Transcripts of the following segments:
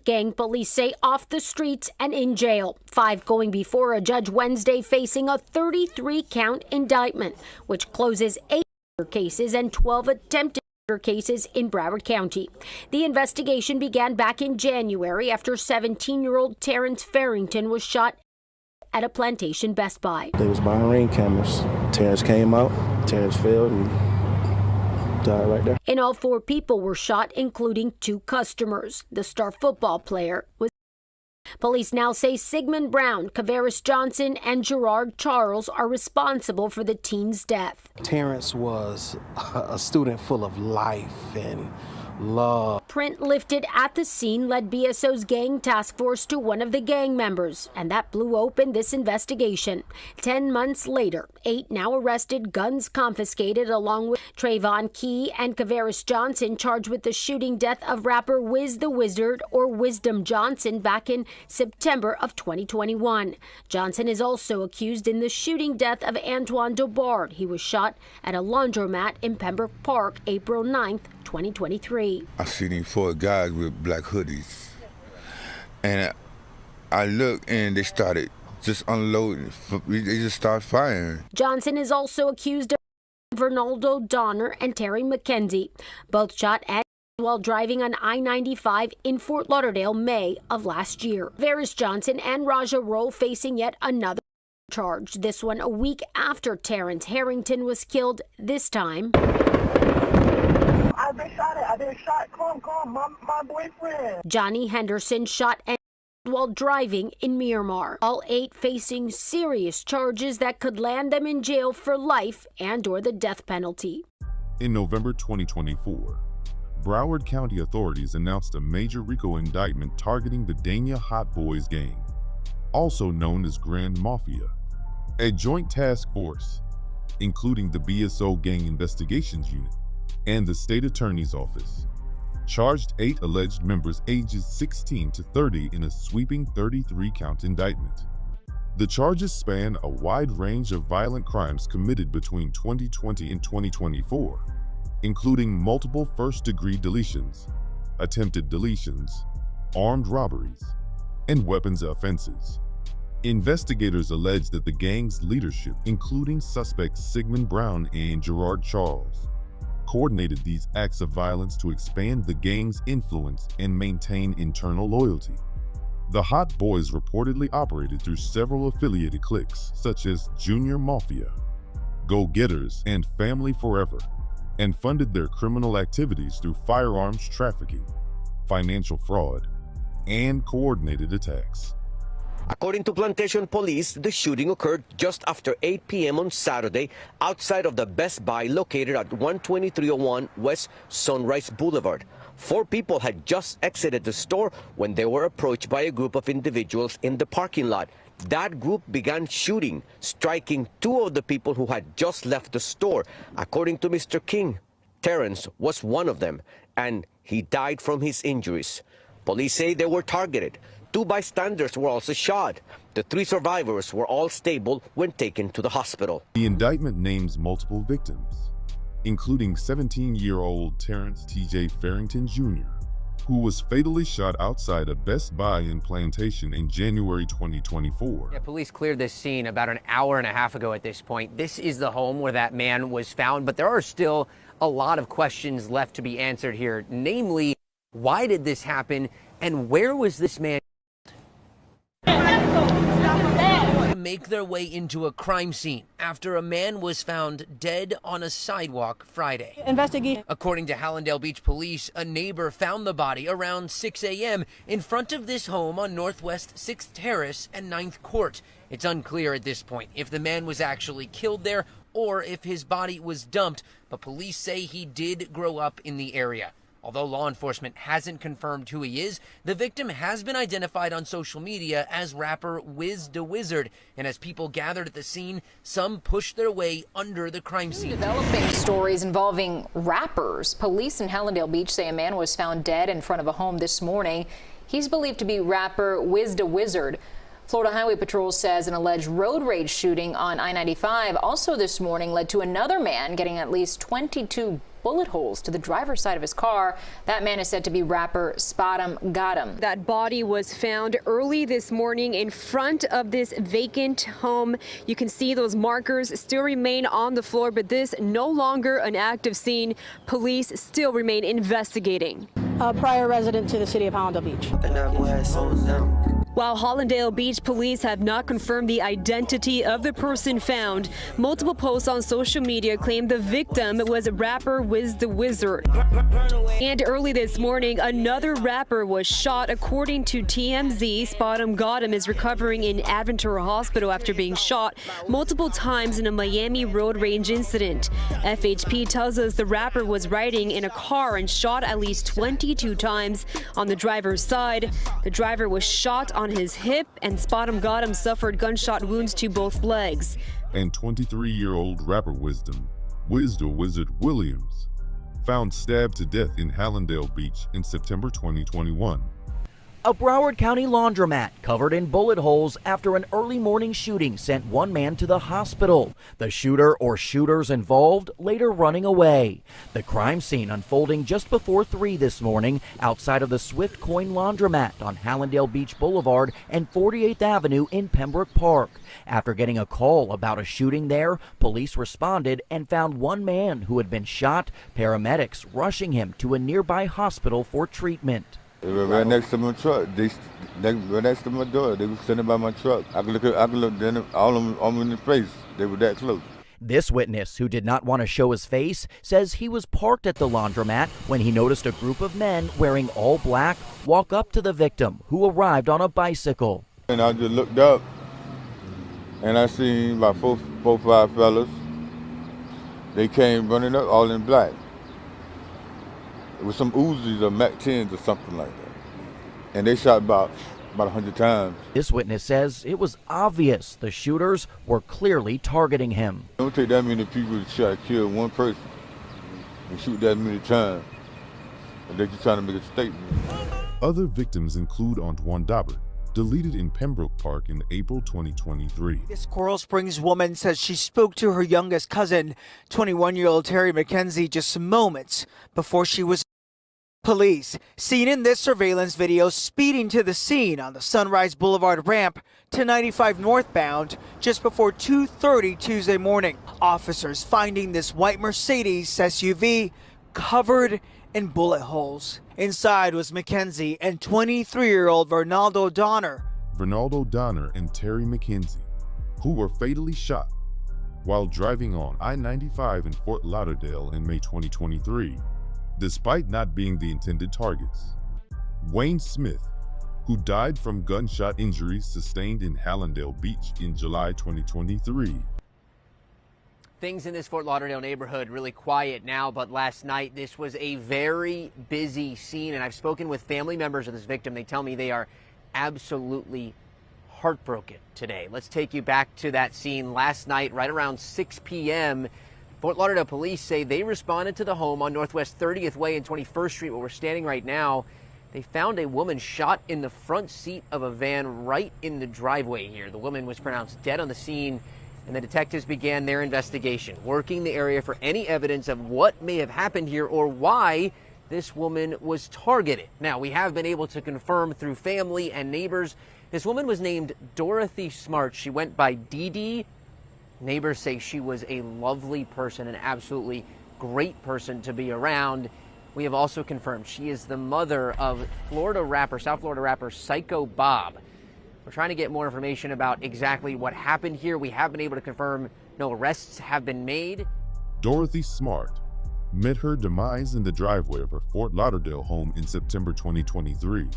gang, police say, off the streets and in jail. 5 going before a judge Wednesday, facing a 33-count indictment, which closes 8 cases and 12 attempted cases in Broward County. The investigation began back in January after 17-year-old Terrence Farrington was shot at a Plantation Best Buy. They was buying ring cameras. Terrence came out, Terrence fell and died right there. In all, 4 people were shot, including 2 customers. The star football player was. Police now say Sigmund Brown, Kavaris Johnson, and Gerard Charles are responsible for the teen's death. Terrence was a student full of life and love. Print lifted at the scene led BSO's gang task force to one of the gang members, and that blew open this investigation. 10 months later, 8 now arrested, guns confiscated, along with Trayvon Key and Kavaris Johnson, charged with the shooting death of rapper Wiz the Wizard, or Wisdom Johnson, back in September of 2021. Johnson is also accused in the shooting death of Antoine Dobard. He was shot at a laundromat in Pembroke Park, April 9th, 2023. I see these 4 guys with black hoodies, and I looked and they started just unloading. They just started firing. Johnson is also accused of Vernaldo Donner and Terry McKenzie, both shot at while driving on I-95 in Fort Lauderdale, May of last year. Kavaris Johnson and Raja Roll facing yet another charge, this one a week after Terrence Harrington was killed, this time. I've been shot. Call my boyfriend. Johnny Henderson shot and while driving in Miramar. All 8 facing serious charges that could land them in jail for life and/or the death penalty. In November 2024, Broward County authorities announced a major RICO indictment targeting the Dania Hot Boys gang, also known as Grand Mafia. A joint task force, including the BSO Gang Investigations Unit and the State Attorney's Office, charged 8 alleged members ages 16 to 30 in a sweeping 33-count indictment. The charges span a wide range of violent crimes committed between 2020 and 2024, including multiple first-degree deletions, attempted deletions, armed robberies, and weapons offenses. Investigators allege that the gang's leadership, including suspects Sigmund Brown and Gerard Charles, coordinated these acts of violence to expand the gang's influence and maintain internal loyalty. The Hot Boys reportedly operated through several affiliated cliques, such as Junior Mafia, Go Getters, and Family Forever, and funded their criminal activities through firearms trafficking, financial fraud, and coordinated attacks. According to Plantation Police, the shooting occurred just after 8 p.m. on Saturday outside of the Best Buy located at 12301 West Sunrise Boulevard. 4 people had just exited the store when they were approached by a group of individuals in the parking lot. That group began shooting, striking 2 of the people who had just left the store. According to Mr. King, Terrence was one of them, and he died from his injuries. Police say they were targeted. 2 bystanders were also shot. The 3 survivors were all stable when taken to the hospital. The indictment names multiple victims, including 17-year-old Terrence T.J. Farrington Jr., who was fatally shot outside a Best Buy in Plantation in January 2024. Yeah, police cleared this scene about an hour and a half ago at this point. This is the home where that man was found, but there are still a lot of questions left to be answered here. Namely, why did this happen and where was this man? Make their way into a crime scene after a man was found dead on a sidewalk Friday. Investigate. According to Hallandale Beach Police, a neighbor found the body around 6 a.m. in front of this home on Northwest 6th Terrace and 9th Court. It's unclear at this point if the man was actually killed there or if his body was dumped, but police say he did grow up in the area. Although law enforcement hasn't confirmed who he is, the victim has been identified on social media as rapper Wiz the Wizard. And as people gathered at the scene, some pushed their way under the crime scene. Developing stories involving rappers. Police in Hallandale Beach say a man was found dead in front of a home this morning. He's believed to be rapper Wiz the Wizard. Florida Highway Patrol says an alleged road rage shooting on I-95 also this morning led to another man getting at least 22 bullet holes to the driver's side of his car. That man is said to be rapper Spadum Gotham. That body was found early this morning in front of this vacant home. You can see those markers still remain on the floor, but this no longer an active scene. Police still remain investigating. A prior resident to the city of Hollandale Beach. While Hollandale Beach police have not confirmed the identity of the person found, multiple posts on social media claim the victim was rapper Wiz the Wizard. And early this morning, another rapper was shot. According to TMZ, Spadum Gotham is recovering in Aventura Hospital after being shot multiple times in a Miami road rage incident. FHP tells us the rapper was riding in a car and shot at least 22 times on the driver's side. The driver was shot on his hip, and Spadum Gotham suffered gunshot wounds to both legs. And 23-year-old rapper Wiz the Wizard Williams, found stabbed to death in Hallandale Beach in September 2021. A Broward County laundromat covered in bullet holes after an early morning shooting sent one man to the hospital. The shooter or shooters involved later running away. The crime scene unfolding just before 3 this morning outside of the Swift Coin laundromat on Hallandale Beach Boulevard and 48th Avenue in Pembroke Park. After getting a call about a shooting there, police responded and found one man who had been shot, paramedics rushing him to a nearby hospital for treatment. They were right next to my truck. They right next to my door. They were sitting by my truck. I could look them all of them in the face. They were that close. This witness, who did not want to show his face, says he was parked at the laundromat when he noticed a group of men wearing all black walk up to the victim, who arrived on a bicycle. And I just looked up, and I seen about four, 5 fellas. They came running up, all in black. It was some Uzis or Mac-10s or something like that. And they shot about 100 times. This witness says it was obvious the shooters were clearly targeting him. It don't take that many people to try to kill one person and shoot that many times. And they're just trying to make a statement. Other victims include Antoine Daubert, deleted in Pembroke Park in April 2023. This Coral Springs woman says she spoke to her youngest cousin, 21-year-old Terry McKenzie, just moments before she was. Police seen in this surveillance video speeding to the scene on the Sunrise Boulevard ramp to 95 northbound just before 2:30 Tuesday morning. Officers finding this white Mercedes SUV covered in bullet holes. Inside was McKenzie and 23-year-old Vernaldo Donner and Terry McKenzie, who were fatally shot while driving on I-95 in Fort Lauderdale in May 2023. Despite not being the intended targets. Wayne Smith, who died from gunshot injuries sustained in Hallandale Beach in July 2023. Things in this Fort Lauderdale neighborhood really quiet now, but last night this was a very busy scene, and I've spoken with family members of this victim. They tell me they are absolutely heartbroken today. Let's take you back to that scene last night, right around 6 p.m. Fort Lauderdale police say they responded to the home on Northwest 30th Way and 21st Street, where we're standing right now. They found a woman shot in the front seat of a van right in the driveway here. The woman was pronounced dead on the scene, and the detectives began their investigation, working the area for any evidence of what may have happened here or why this woman was targeted. Now, we have been able to confirm through family and neighbors, this woman was named Dorothy Smart. She went by Dee Dee. Neighbors say she was a lovely person, an absolutely great person to be around. We have also confirmed she is the mother of South Florida rapper Psycho Bob. We're trying to get more information about exactly what happened here. We have been able to confirm no arrests have been made. Dorothy Smart met her demise in the driveway of her Fort Lauderdale home in September 2023.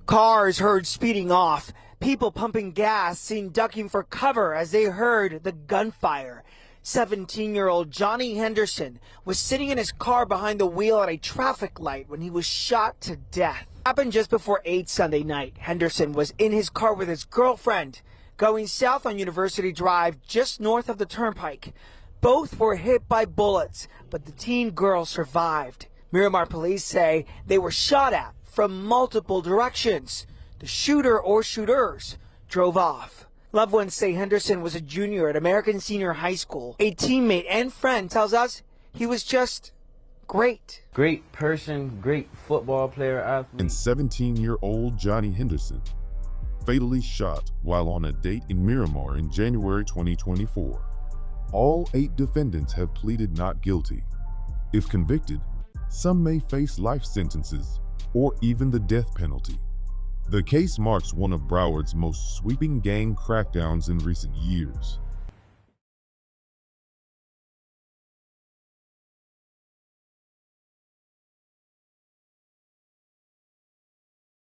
Cars heard speeding off. People pumping gas, seen ducking for cover as they heard the gunfire. 17-year-old Johnny Henderson was sitting in his car behind the wheel at a traffic light when he was shot to death. Happened just before 8 Sunday night. Henderson was in his car with his girlfriend going south on University Drive just north of the turnpike. Both were hit by bullets, but the teen girl survived. Miramar police say they were shot at from multiple directions. The shooter or shooters drove off. Loved ones say Henderson was a junior at American Senior High School. A teammate and friend tells us he was just great. Great person, great football player, athlete. And 17-year-old Johnny Henderson, fatally shot while on a date in Miramar in January 2024. All 8 defendants have pleaded not guilty. If convicted, some may face life sentences or even the death penalty. The case marks one of Broward's most sweeping gang crackdowns in recent years.